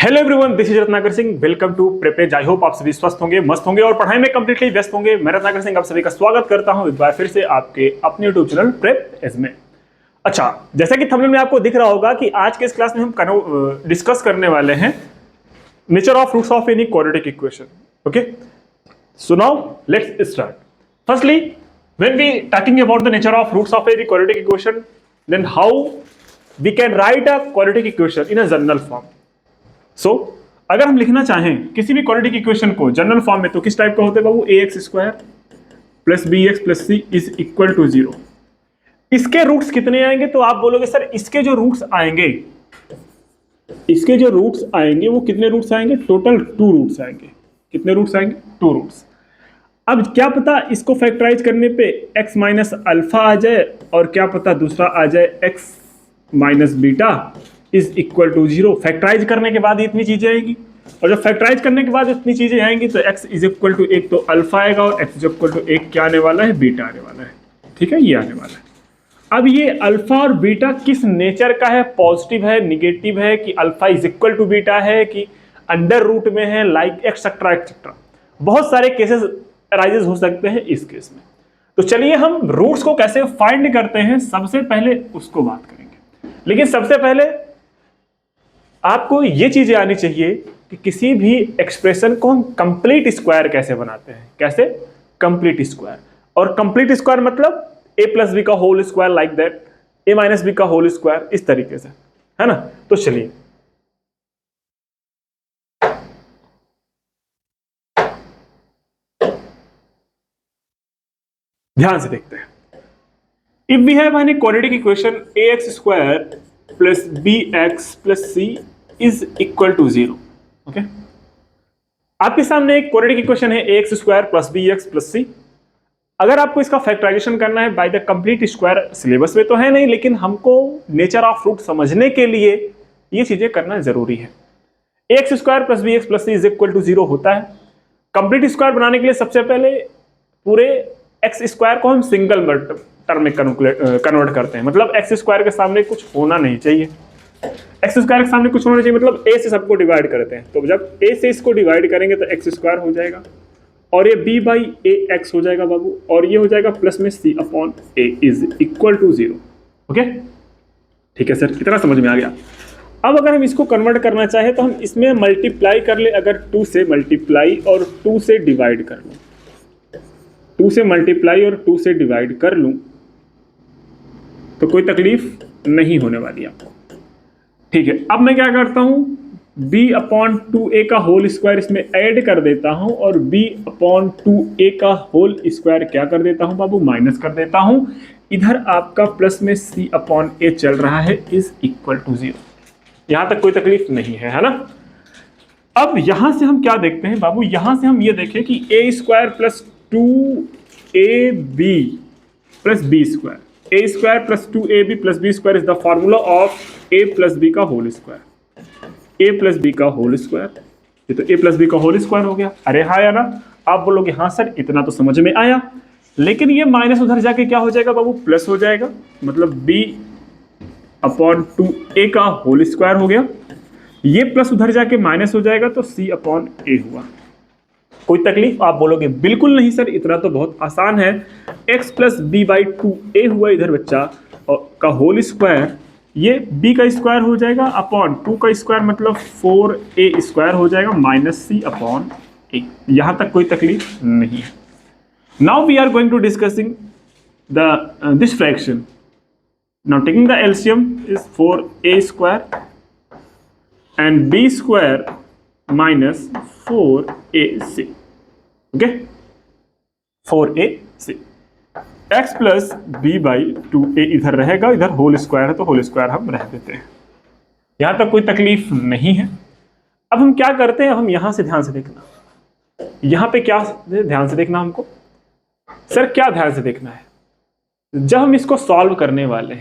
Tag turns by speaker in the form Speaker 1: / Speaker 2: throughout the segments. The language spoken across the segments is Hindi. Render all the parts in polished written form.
Speaker 1: Hello everyone, this is Ratnakar Singh. Welcome to Prepage. I hope आप सभी स्वस्थ होंगे, मस्त होंगे और पढ़ाई में कंप्लीटली व्यस्त होंगे। मैं रत्नाकर सिंह आप सभी का स्वागत करता हूं एक बार फिर से आपके अपने यूट्यूब चैनल प्रेप एज में। अच्छा, जैसा कि थंबनेल में आपको दिख रहा होगा कि आज के इस क्लास में हम डिस्कस करने वाले हैं nature of roots of any quadratic equation. Okay, so now let's start. Firstly, when we talking about the nature of roots of any quadratic equation, then how we can write a quadratic equation in a general form. So अगर हम लिखना चाहें किसी भी क्वाड्रेटिक इक्वेशन को जनरल फॉर्म में, तो किस टाइप का होता है बाबू? ax square plus B X plus C is equal to 0। इसके रूट्स कितने आएंगे? तो आप बोलोगे सर इसके जो रूट्स आएंगे, वो कितने रूट्स आएंगे? टोटल 2 रूट्स आएंगे। कितने रूट्स आएंगे? 2 रूट्स। अब क्या पता इसको फैक्टराइज करने पे x माइनस अल्फा आ जाए, और क्या पता दूसरा आ जाए x minus beta is equal to 0। Factorise करने के बाद इतनी चीजें आएंगी, और जब फैक्टराइज करने के बाद इतनी चीजें आएंगी तो x इज इक्वल टू 1 तो अल्फा आएगा, और x इज इक्वल टू 1 क्या आने वाला है? बीटा आने वाला है। ठीक है, ये आने वाला है। अब ये अल्फा और बीटा किस नेचर का है? पॉजिटिव है, निगेटिव है, कि alpha is equal to beta है, कि अंडर रूट में है, लाइक एक्सेट्रा एक्सेट्रा। बहुत सारे केसेस अराइजेस हो सकते हैं इस केस में। तो चलिए हम रूट्स को कैसे फाइंड करते हैं, सबसे पहले उसको बात करेंगे। लेकिन सबसे पहले आपको ये चीजें आनी चाहिए कि किसी भी एक्सप्रेशन को हम कंप्लीट स्क्वायर कैसे बनाते हैं। कैसे? Complete square. और कंप्लीट स्क्वायर मतलब a प्लस बी का whole square, like that, a minus B का होल स्क्वायर, इस तरीके से, है ना। तो चलिए ध्यान से देखते हैं। If we have an quadratic equation ax square plus bx plus c is equal to 0। Okay, आपके सामने एक क्वाड्रेटिक इक्वेशन है ax square plus bx plus c। अगर आपको इसका फैक्टराइजेशन करना है by the complete square, syllabus में तो है नहीं, लेकिन हमको नेचर ऑफ रूट समझने के लिए ये चीजें करना जरूरी है। ax square plus bx plus c is equal to 0 होता है। कंप्लीट स्क्वायर बनाने के लिए सबसे पहले पूरे एक्स स्क्वायर को हम सिंगल टर्म में कन्वर्ट करते हैं। मतलब एक्स स्क्वायर के सामने कुछ होना नहीं चाहिए। एक्स स्क्वायर के सामने कुछ होना चाहिए मतलब ए से सबको डिवाइड करते हैं। तो जब ए से इसको डिवाइड करेंगे तो एक्स स्क्वायर हो जाएगा, और ये बी बाई ए एक्स हो जाएगा बाबू, और ये हो जाएगा प्लस में C upon A is equal to 0। Okay, ठीक है सर, कितना समझ में आ गया? अब अगर हम इसको कन्वर्ट करना चाहे तो हम इसमें मल्टीप्लाई कर ले। अगर 2 से मल्टीप्लाई और 2 से डिवाइड कर लूं, 2 से मल्टीप्लाई और 2 से डिवाइड कर लूं तो कोई तकलीफ नहीं होने वाली आपको। ठीक है, अब मैं क्या करता हूं, b अपॉन 2a का होल स्क्वायर इसमें ऐड कर देता हूं, और b अपॉन 2a का होल स्क्वायर क्या कर देता हूं बाबू? माइनस कर देता हूं। इधर आपका प्लस में c अपॉन a चल रहा है, इज इक्वल टू 0। यहां तक कोई तकलीफ नहीं है, है ना। अब यहां से हम क्या देखते हैं बाबू? यहां से हम ये देखें कि a square plus 2ab plus B square, A square plus 2ab plus B square is the formula of a plus B का whole square. a plus B का होल स्क्वायर, ये तो a प्लस बी का होल स्क्वायर हो गया। अरे हाँ या ना? आप बोलोगे हाँ सर, इतना तो समझ में आया, लेकिन ये माइनस उधर जाके क्या हो जाएगा बाबू? प्लस हो जाएगा। मतलब b अपॉन 2a का होल स्क्वायर हो गया। ये प्लस उधर जाके माइनस हो जाएगा तो c अपॉन a हुआ। कोई तकलीफ? आप बोलोगे बिल्कुल नहीं सर, इतना तो बहुत आसान है। x plus B by 2a हुआ इधर बच्चा, और का होल स्क्वायर, ये b का स्क्वायर हो जाएगा अपॉन 2 का स्क्वायर, मतलब 4a स्क्वायर हो जाएगा माइनस c अपॉन a। यहां तक कोई तकलीफ नहीं है। Now we are going to discussing the this fraction. Now taking the LCM is 4a square and b square minus 4ac। Okay, 4ac। x plus B by 2a इधर रहेगा, इधर होल स्क्वायर है तो होल स्क्वायर हम रह देते हैं। यहां तक कोई तकलीफ नहीं है। अब हम क्या करते हैं, हम यहां से ध्यान से देखना। यहां पे क्या ध्यान से देखना हमको? सर क्या ध्यान से देखना है? जब हम इसको सॉल्व करने वाले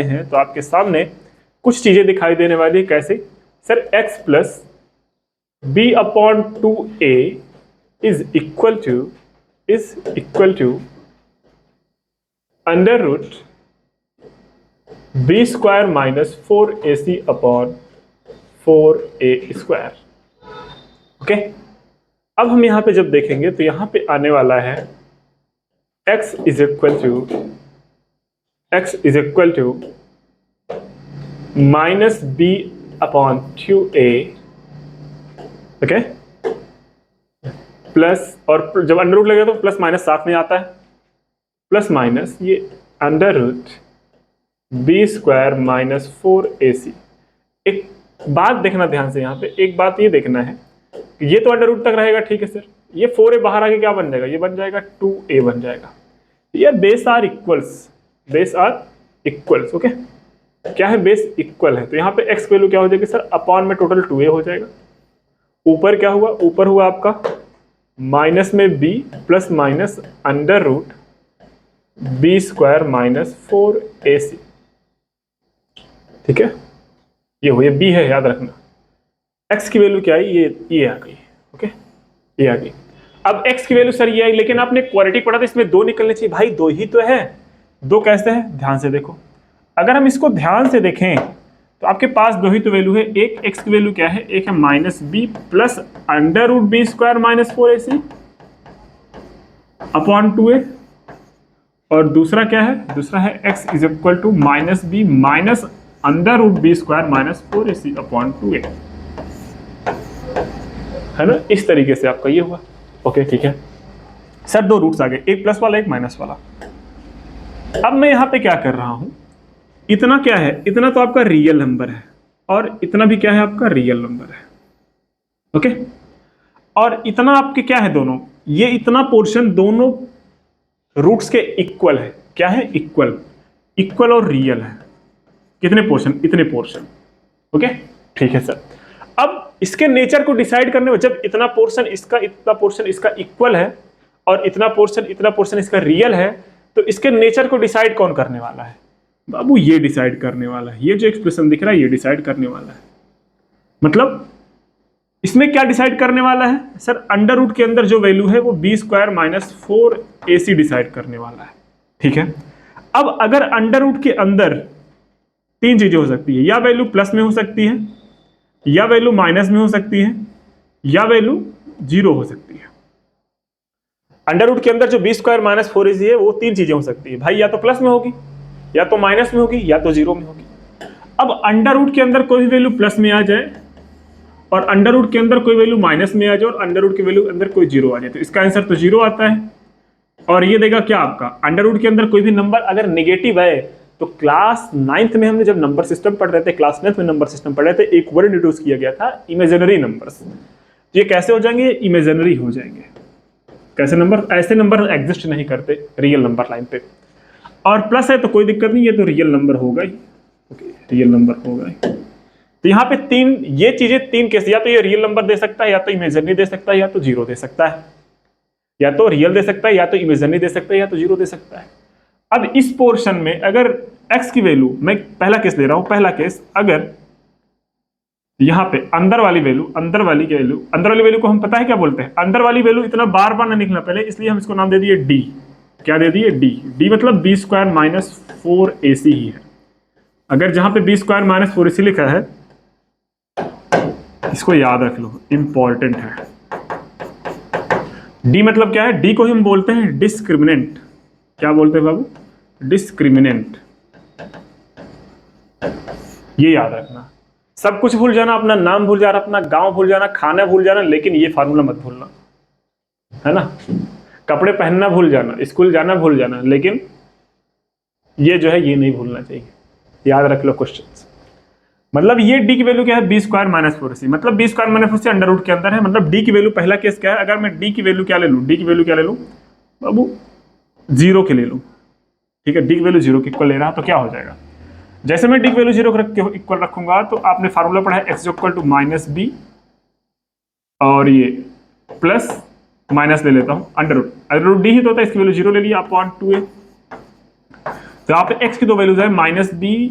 Speaker 1: हैं, तो आपके सामने कुछ चीजें दिखाई देने वाली है। कैसे? Sir x plus B upon 2a is equal to under root b square minus 4ac upon 4a²। Okay, अब हम यहाँ पे जब देखेंगे तो यहाँ पे आने वाला है x is equal to -b/2a। Okay, plus, और जब अंडर रूट लगेगा तो प्लस माइनस साथ में आता है, प्लस माइनस ये √b² - 4ac। एक बात देखना ध्यान से, यहाँ पे एक बात ये देखना है कि ये तो अंडर रूट तक रहेगा, ठीक है सर, ये 4a बाहर आके क्या बन जाएगा, ये बन जाएगा 2a बन जाएगा। ये बेस आर इक्वल्स। ओके, क्या है, बेस इक्वल है, तो यहाँ पे x वैल्यू क्या हो जाएगी सर, अपॉन में टोटल 2a हो जाएगा। ऊपर क्या हुआ, ऊपर हुआ आपका माइनस में b plus minus √b² - 4ac। ठीक है, ये हो, ये b है, याद रखना। x की वैल्यू क्या है, ये आ गई। ओके, ये आ गई। अब x की वैल्यू सर ये आई, लेकिन आपने क्वाड्रेटिक पढ़ा था, इसमें 2 निकलने चाहिए भाई, 2 ही तो है। 2 कैसे है, ध्यान से देखो, अगर हम इसको ध्यान से देखें तो आपके पास 2 ही तो वैल्यू है। एक x की वैल्यू क्या है, एक है -b plus √b² - 4ac upon 2a, और दूसरा क्या है, दूसरा है x is equal to -b minus √b² - 4ac upon 2a, है ना। इस तरीके से आपका ये हुआ। ओके, ठीक है सर, 2 रूट्स आ गए, एक प्लस वाला एक माइनस वाला। अब मैं यहाँ पे क्या कर रहा हूं, इतना क्या है, इतना तो आपका रियल नंबर है, और इतना भी क्या है, आपका रियल नंबर है। ओके, और इतना आपके क्या है, दोनों, ये इतना पोर्शन दोनों रूट्स के इक्वल है। क्या है, इक्वल और रियल है। कितने पोर्शन, इतने पोर्शन। ओके, ठीक है सर। अब इसके नेचर को डिसाइड करने में, जब इतना पोर्शन इसका, इतना पोर्शन इसका इक्वल है, और इतना पोर्शन इसका रियल है, तो इसके नेचर को डिसाइड कौन करने वाला है बाबू, ये डिसाइड करने वाला है। ये जो एक्सप्रेशन दिख रहा है, ये डिसाइड करने वाला है। मतलब इसमें क्या डिसाइड करने वाला है सर, अंडर रूट के अंदर जो वैल्यू है वो b² - 4ac डिसाइड करने वाला है। ठीक है, अब अगर अंडर रूट के अंदर 3 चीजें हो सकती है, या वैल्यू प्लस में हो सकती है, या वैल्यू माइनस में हो सकती है, या वैल्यू 0 हो सकती है। अंडर रूट के अंदर जो b² - 4ac है, वो 3 चीजें हो सकती है भाई, या तो प्लस में होगी, या तो माइनस में होगी, या तो 0 में होगी। अब अंडर रूट के अंदर कोई भी वैल्यू प्लस में आ जाए, और अंडर रूट के अंदर कोई वैल्यू माइनस में आ जाए, और अंडर रूट के वैल्यू अंदर कोई 0 आ जाए, तो इसका आंसर तो 0 आता है। और ये देगा क्या, आपका अंडर रूट के अंदर कोई भी नंबर अगर नेगेटिव है, तो क्लास 9th में हमने जब नंबर सिस्टम पढ़ रहे थे, क्लास 9th में नंबर सिस्टम पढ़ रहे थे, एक वर्ड इंट्रोड्यूस किया गया था, इमेजिनरी नंबर्स। ये कैसे हो जाएंगे, इमेजिनरी हो जाएंगे। कैसे नंबर, ऐसे नंबर एग्जिस्ट नहीं करते रियल नंबर लाइन पे। और प्लस है तो कोई दिक्कत नहीं, ये तो रियल नंबर होगा ही। ओके, रियल नंबर होगा ही। तो यहाँ पे 3 ये चीजें, 3 केस, या तो ये रियल नंबर दे सकता है, या तो इमेजिनरी दे सकता है, या तो 0 दे सकता है, या तो रियल दे सकता है, या तो इमेजिनरी दे सकता है, या तो 0 दे सकता है। अब इस पोर्शन में अगर x की वैल्यू, मैं पहला केस ले रहा हूं, पहला केस, अगर यहाँ पे अंदर वाली वैल्यू को हम पता है क्या बोलते हैं, अंदर वाली वैल्यू इतना बार बार ना लिखना पहले, इसलिए हम इसको नाम दे दिए d। क्या दे दिए, d मतलब b² - 4ac ही है। अगर जहां पे b² - 4ac लिखा है, इसको याद रख लो, इंपॉर्टेंट है। d मतलब क्या है, d को हम बोलते हैं डिस्क्रिमिनेंट। क्या बोलते हैं बाबू, डिस्क्रिमिनेंट। ये याद रखना। सब कुछ भूल जाना, अपना नाम भूल जाना, अपना गांव भूल जाना, खाना भूल जाना, लेकिन ये फार्मूला मत भूलना, है ना। कपड़े पहनना भूल जाना, स्कूल जाना भूल जाना, लेकिन ये जो है ये नहीं भूलना चाहिए। याद रख लो क्वेश्चंस। मतलब ये d की वैल्यू क्या है, b² - 4ac, मतलब b² - 4ac अंडर रूट के अंदर है। मतलब d की वैल्यू, पहला केस क्या है, अगर मैं d की वैल्यू क्या ले लूं, बाबू 0 के ले लूं। ठीक है, d की वैल्यू 0 के इक्वल ले रहा तो क्या हो जाएगा, जैसे मैं d की वैल्यू 0 के इक्वल रखूंगा, तो आपने फार्मूला पढ़ा है x = -b, और ये प्लस माइनस ले लेता हूं, अंडर रूट d ही तो होता है, इसकी वैल्यू 0 ले लिया अपॉन 2a। तो यहाँ पे x की 2 वैल्यूज है, -b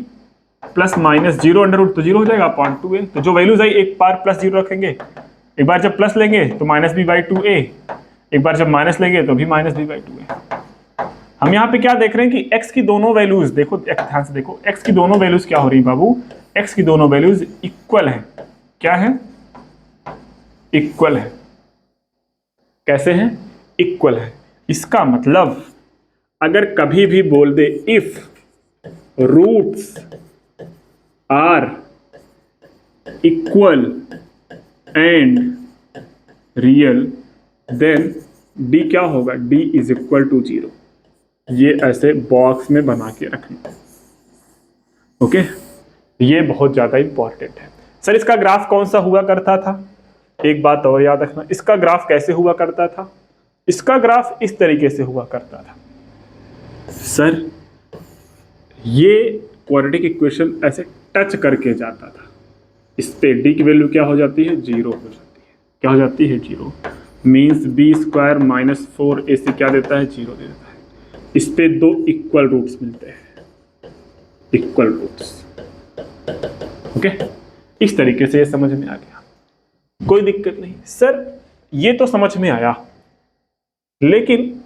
Speaker 1: प्लस -0 अंडर रूट, तो 0 हो जाएगा अपॉन 2a। तो जो वैल्यूज आई, एक बार प्लस 0 रखेंगे, एक बार जब प्लस लेंगे तो -b/2a, एक बार जब माइनस लेंगे तो भी -b/2a। हम यहाँ पे क्या देख रहे हैं कि x की दोनों वैल्यूज, देखो ध्यान से देखो, x की दोनों वैल्यूज क्या हो रही है बाबू, x की दोनों वैल्यूज इक्वल हैं। क्या है, इक्वल है। कैसे हैं, इक्वल है। इसका मतलब अगर कभी भी बोल दे if roots are equal and real, then D क्या होगा, डी इज इक्वल टू 0। ये ऐसे बॉक्स में बना के रखना। ओके, ये बहुत ज्यादा इंपॉर्टेंट है। सर इसका ग्राफ कौन सा हुआ करता था, एक बात और याद रखना, इसका ग्राफ कैसे हुआ करता था, इसका ग्राफ इस तरीके से हुआ करता था। सर ये क्वाड्रेटिक इक्वेशन ऐसे टच करके जाता था, इस पे डी की वैल्यू क्या हो जाती है, 0 हो जाती है। क्या हो जाती है, 0। Means B square minus 4ac क्या देता है, 0 दे देता है। इस पे दो इक्वल रूट्स मिलते हैं, इक्वल रूट्स। ओके, इस तरीके से ये समझ में आ गया, कोई दिक्कत नहीं। सर ये तो समझ में आया, लेकिन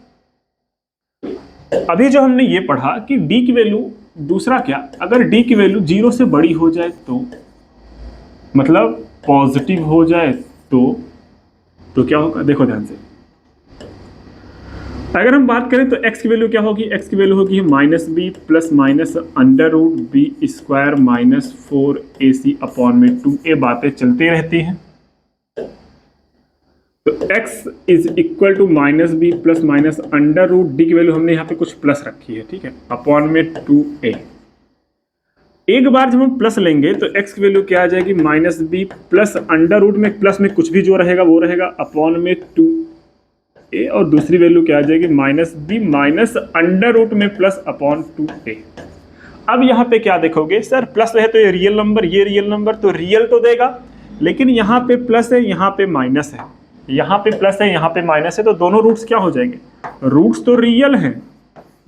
Speaker 1: अभी जो हमने ये पढ़ा कि डी की वैल्यू, दूसरा क्या, अगर डी की वैल्यू 0 से बड़ी हो जाए तो, मतलब पॉजिटिव हो जाए तो क्या होगा, देखो ध्यान से। अगर हम बात करें तो x की वैल्यू क्या होगी, x की वैल्यू होगी minus B plus minus under root B square minus 4ac upon में 2a, बातें चलती रहती हैं। तो x is equal to minus B plus minus under root, D की वैल्यू हमने यहाँ पे कुछ प्लस रखी है, ठीक है, अपॉन में 2a। एक बार जब हम प्लस लेंगे तो x की वैल्यू क्या आ जाएगी, minus B plus under root में प्लस में कुछ भी जो रहेगा वो रहेगा अपॉन में 2a, और दूसरी वैल्यू क्या आ जाएगी, minus B minus under root में प्लस अपॉन 2a। अब यहाँ पे क्या देखोगे, सर प्लस है तो ये रियल नंबर, ये रियल नंबर, तो रियल तो देगा, लेकिन यहाँ पे प्लस है, यहाँ पे माइनस है, यहाँ पे प्लस है, यहाँ पे माइनस है, तो दोनों रूट्स क्या हो जाएंगे, रूट्स तो रियल हैं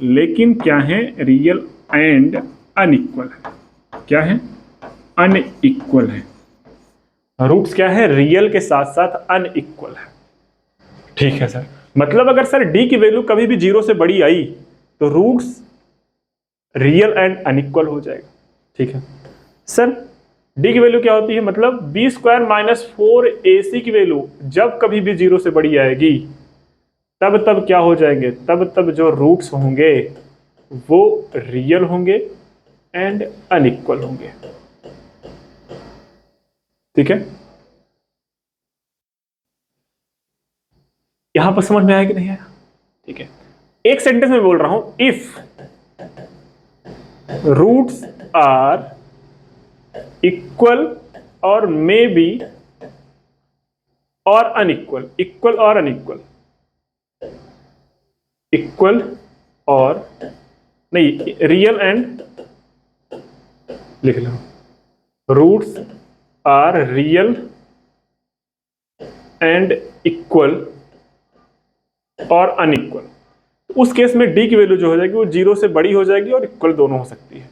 Speaker 1: लेकिन क्या है, रियल एंड अनइक्वल है। क्या है, अनइक्वल है। रूट्स क्या है, रियल के साथ साथ अनइक्वल है। ठीक है सर, मतलब अगर सर डी की वैल्यू कभी भी 0 से बड़ी आई तो रूट्स रियल एंड अनइक्वल हो जाएगा। ठीक है सर, डी की वैल्यू क्या होती है, मतलब बी स्क्वायर माइनस 4ac की वैल्यू जब कभी भी 0 से बड़ी आएगी तब क्या हो जाएंगे, तब जो रूट्स होंगे वो रियल होंगे एंड अनइक्वल होंगे। ठीक है, यहां पर समझ में आया कि नहीं आया? ठीक है, एक सेंटेंस में बोल रहा हूं, इफ रूट्स आर इक्वल और मे बी और अनइक्वल, इक्वल और अनइक्वल, इक्वल और नहीं, रियल एंड, लिख लो, roots are real and equal और अनइक्वल, उस केस में डी की वैल्यू जो हो जाएगी वो 0 से बड़ी हो जाएगी और इक्वल दोनों हो सकती है।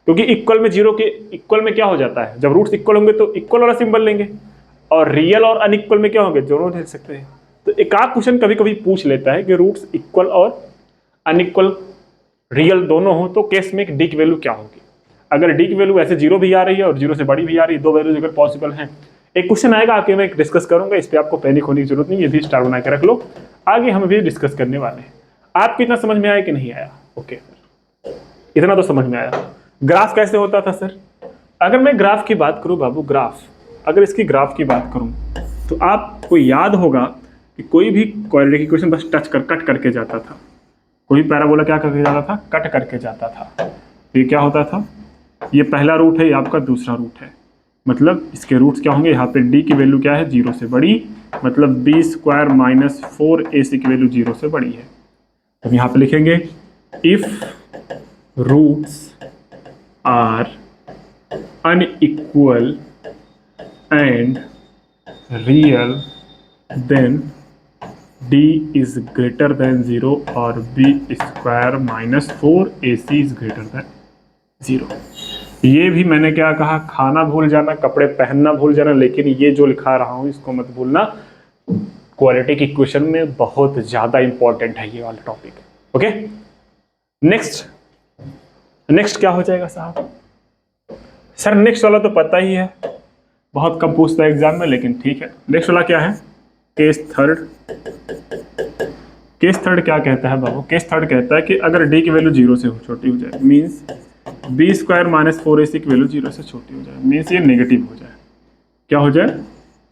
Speaker 1: क्योंकि इक्वल में 0 के इक्वल में क्या हो जाता है, जब रूट्स इक्वल होंगे तो इक्वल वाला सिंबल लेंगे, और रियल और अनइक्वल में क्या होंगे, दोनों ले सकते हैं। तो एक आध क्वेश्चन कभी कभी पूछ लेता है कि रूट्स इक्वल और अनइक्वल रियल दोनों हो तो केस में डी की वैल्यू क्या होगी। अगर डी की वैल्यू ऐसे 0 भी आ रही है और 0 से बड़ी भी आ रही है, दो वैल्यूज अगर पॉसिबल हैं, एक क्वेश्चन आएगा आगे मैं डिस्कस करूंगा, इस पर आपको पैनिक होने की जरूरत नहीं, ये भी स्टार बना के रख लो, आगे हम भी डिस्कस करने वाले हैं। आपको इतना समझ में आया कि नहीं आया? ओके, इतना तो समझ में आया। ग्राफ कैसे होता था सर? अगर मैं ग्राफ की बात करूं बाबू, ग्राफ, अगर इसकी ग्राफ की बात करूं तो आपको याद होगा कि कोई भी क्वाड्रेटिक इक्वेशन बस टच कर कट करके जाता था, कोई पैराबोला क्या करके जाता था, कट करके जाता था। ये क्या होता था, ये पहला रूट है, ये आपका दूसरा रूट है, मतलब इसके रूट्स क्या होंगे, यहाँ पे डी की वैल्यू क्या है, 0 से बड़ी, मतलब बी स्क्वायर माइनस 4ac की वैल्यू 0 से बड़ी है। तो यहाँ पे लिखेंगे if roots are unequal and real then d is greater than 0 और b square minus 4ac is greater than 0। ये भी मैंने क्या कहा, खाना भूल जाना, कपड़े पहनना भूल जाना, लेकिन ये जो लिखा रहा हूं इसको मत भूलना, क्वाड्रेटिक इक्वेशन में बहुत ज्यादा इंपॉर्टेंट है ये वाला टॉपिक। ओके, नेक्स्ट क्या हो जाएगा साहब? सर नेक्स्ट वाला तो पता ही है, बहुत कम पूछता है एग्जाम में, लेकिन ठीक है। नेक्स्ट वाला क्या है, केस थर्ड। केस थर्ड क्या कहता है बाबू, केस थर्ड कहता है कि अगर डी की वैल्यू 0 से छोटी हो जाए, means B square minus 4ac की वैल्यू 0 से छोटी हो जाए, मीन्स ये नेगेटिव हो जाए। क्या हो जाए,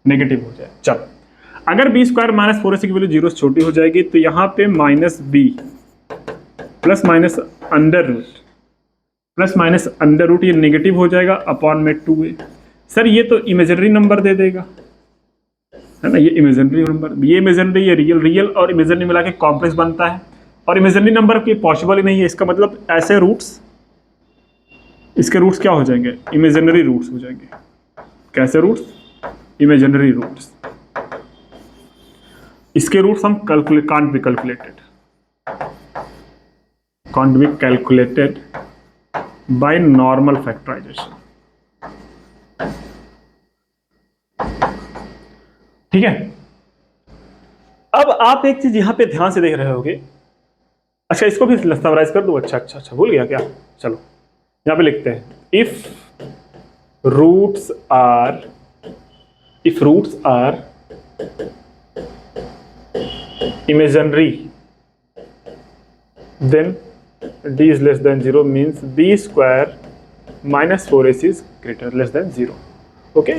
Speaker 1: नेगेटिव हो जाए। चल, अगर बी स्क्वायर माइनस 4ac की वैल्यू 0 से छोटी हो जाएगी तो यहाँ पे minus B plus minus under root ये नेगेटिव हो जाएगा अपॉन में 2a। सर ये तो इमेजिनरी नंबर दे देगा, है ना, ये इमेजिनरी नंबर, ये इमेजिनरी, ये रियल, रियल और इमेजिनरी मिला के कॉम्प्लेक्स बनता है, और इमेजिनरी नंबर की पॉसिबल ही नहीं है। इसका मतलब ऐसे रूट्स, इसके रूट्स क्या हो जाएंगे, इमेजिनरी रूट्स हो जाएंगे। कैसे रूट्स, इमेजिनरी रूट्स। इसके रूट्स हम can't be calculated by normal factorisation. ठीक है। अब आप एक चीज यहां पे ध्यान से देख रहे होगे, अच्छा इसको भी समराइज कर दूं, अच्छा भूल गया क्या, चलो यहां पे लिखते हैं, if roots are imaginary then d is less than 0 means b square minus 4ac is greater less than 0। Okay,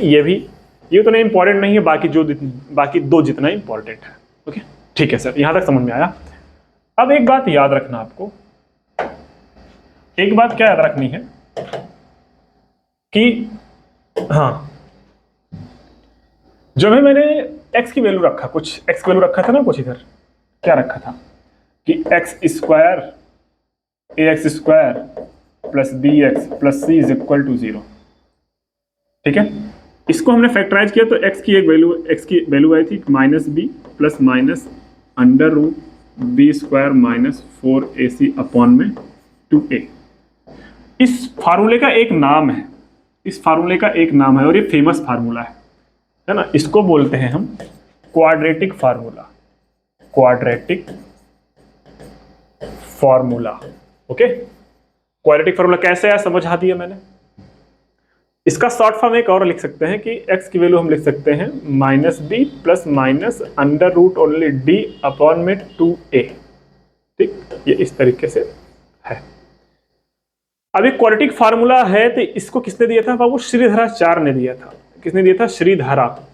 Speaker 1: ये तो नहीं इंपॉर्टेंट नहीं है, बाकी दो जितना इंपॉर्टेंट है। ओके ठीक है सर, यहां तक समझ में आया। अब एक बात याद रखना आपको, एक बात क्या याद रखनी है कि हाँ, जो भी मैंने x की वैल्यू रखा, कुछ x की वैल्यू रखा था ना, कुछ इधर क्या रखा था कि x square ax square plus bx plus c is equal to 0। ठीक है, इसको हमने फैक्टराइज किया तो x की वैल्यू आई थी minus B plus minus under root B square minus 4ac upon में 2a। इस फार्मूले का एक नाम है, और ये फेमस फार्मूला है ना, इसको बोलते हैं हम quadratic formula. Okay, quadratic formula कैसे है समझा दिया मैंने। इसका शॉर्ट फॉर्म एक और लिख सकते हैं कि x की वैल्यू हम लिख सकते हैं minus B plus minus under root only d upon में 2a। ठीक, ये इस तरीके से है। अब एक क्वाड्रेटिक फार्मूला है तो इसको किसने दिया था बाबू, श्रीधराचार्य ने दिया था। किसने दिया था, श्रीधराचार्य।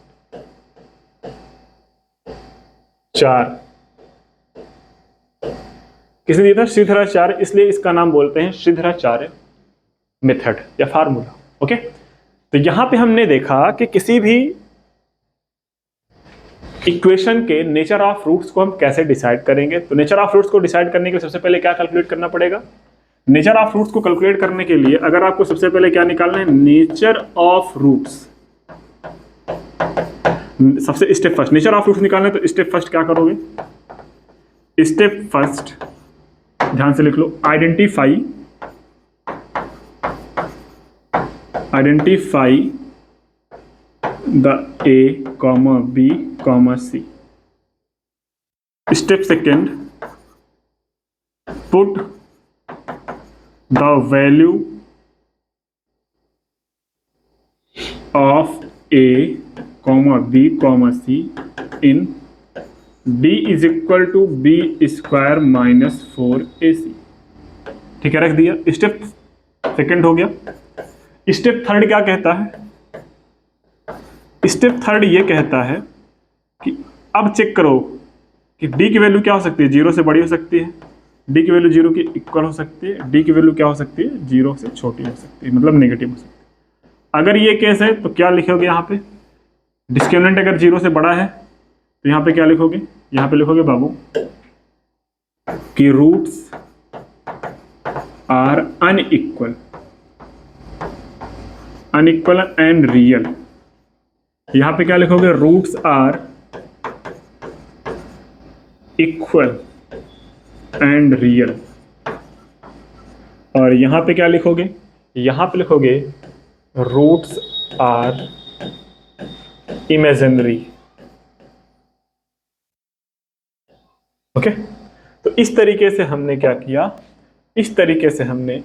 Speaker 1: किसने दिया था, श्रीधराचार्य, इसलिए इसका नाम बोलते हैं श्रीधराचार्य मेथड या फार्मूला। ओके, तो यहां पे हमने देखा कि किसी भी इक्वेशन के नेचर ऑफ रूट्स को हम कैसे डिसाइड करेंगे। तो नेचर ऑफ रूट्स को डिसाइड करने के लिए सबसे पहले क्या कैलकुलेट करना पड़ेगा, नेचर ऑफ रूट्स को कैलकुलेट करने के लिए अगर आपको सबसे पहले क्या निकालना है, नेचर ऑफ रूट्स। सबसे step first nature of roots निकालना है, तो स्टेप फर्स्ट क्या करोगे, स्टेप फर्स्ट ध्यान से लिख लो, identify the a, b, c। Step second, put the value of a, b, c in d is equal to B square minus 4ac। ठीक है, रख दिया। स्टेप सेकेंड हो गया। स्टेप थर्ड क्या कहता है, स्टेप थर्ड ये कहता है कि अब चेक करो कि d की वैल्यू क्या हो सकती है, 0 से बड़ी हो सकती है, d की वैल्यू 0 के इक्वल हो सकती है, d की वैल्यू क्या हो सकती है, 0 से छोटी हो सकती है, मतलब नेगेटिव हो सकती है। अगर ये केस है तो क्या लिखोगे यहाँ पे, डिस्क्रिमिनेंट अगर 0 से बड़ा है तो यहाँ पे क्या लिखोगे, यहाँ पे लिखोगे बाबू कि roots are unequal and real. यहाँ पे क्या लिखोगे, roots are equal and real. और यहाँ पे क्या लिखोगे, यहाँ पे लिखोगे रूट्स आर इमेजिनरी। ओके, तो इस तरीके से हमने क्या किया, इस तरीके से हमने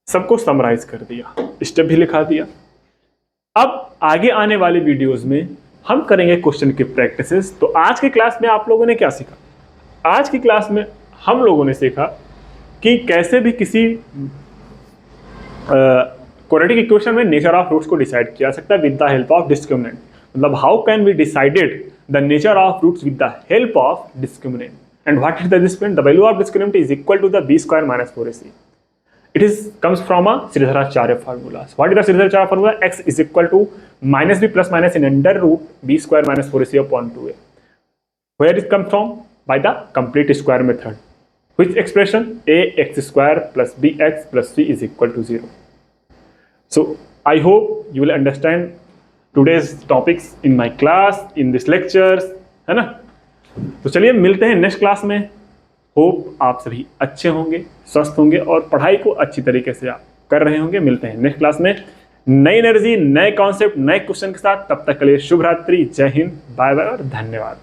Speaker 1: सबको समराइज कर दिया, स्टेप भी लिखा दिया। अब आगे आने वाले वीडियोस में हम करेंगे क्वेश्चन की प्रैक्टिसेस। तो आज की क्लास में आप लोगों ने क्या सीखा? आज की क्लास में हम लोगों ने सीखा कि कैसे भी किसी क्वाड्रेटिक इक्वेशन में नेचर ऑफ रूट्स को डिसाइड किया सकता है with the help of discriminant. मतलब how can we decided the nature of roots with the help of discriminant, and what is the discriminant? The value of discriminant is equal to the b square minus 4ac. It comes from a Sridharacharya formula. So what is the Sridharacharya formula? X is equal to minus b plus minus in under root b square minus 4ac upon 2a. Where it comes from? By the complete square method. Which expression? ax square plus bx plus c is equal to 0. So I hope you will understand today's topics in my class, in this lectures, है ना? तो चलिए मिलते हैं नेक्स्ट क्लास में। होप आप सभी अच्छे होंगे, स्वस्थ होंगे और पढ़ाई को अच्छी तरीके से आप कर रहे होंगे। मिलते हैं नेक्स्ट क्लास में नई एनर्जी, नए कॉन्सेप्ट, नए क्वेश्चन के साथ। तब तक के लिए शुभ रात्रि, जय हिंद, बाय बाय और धन्यवाद।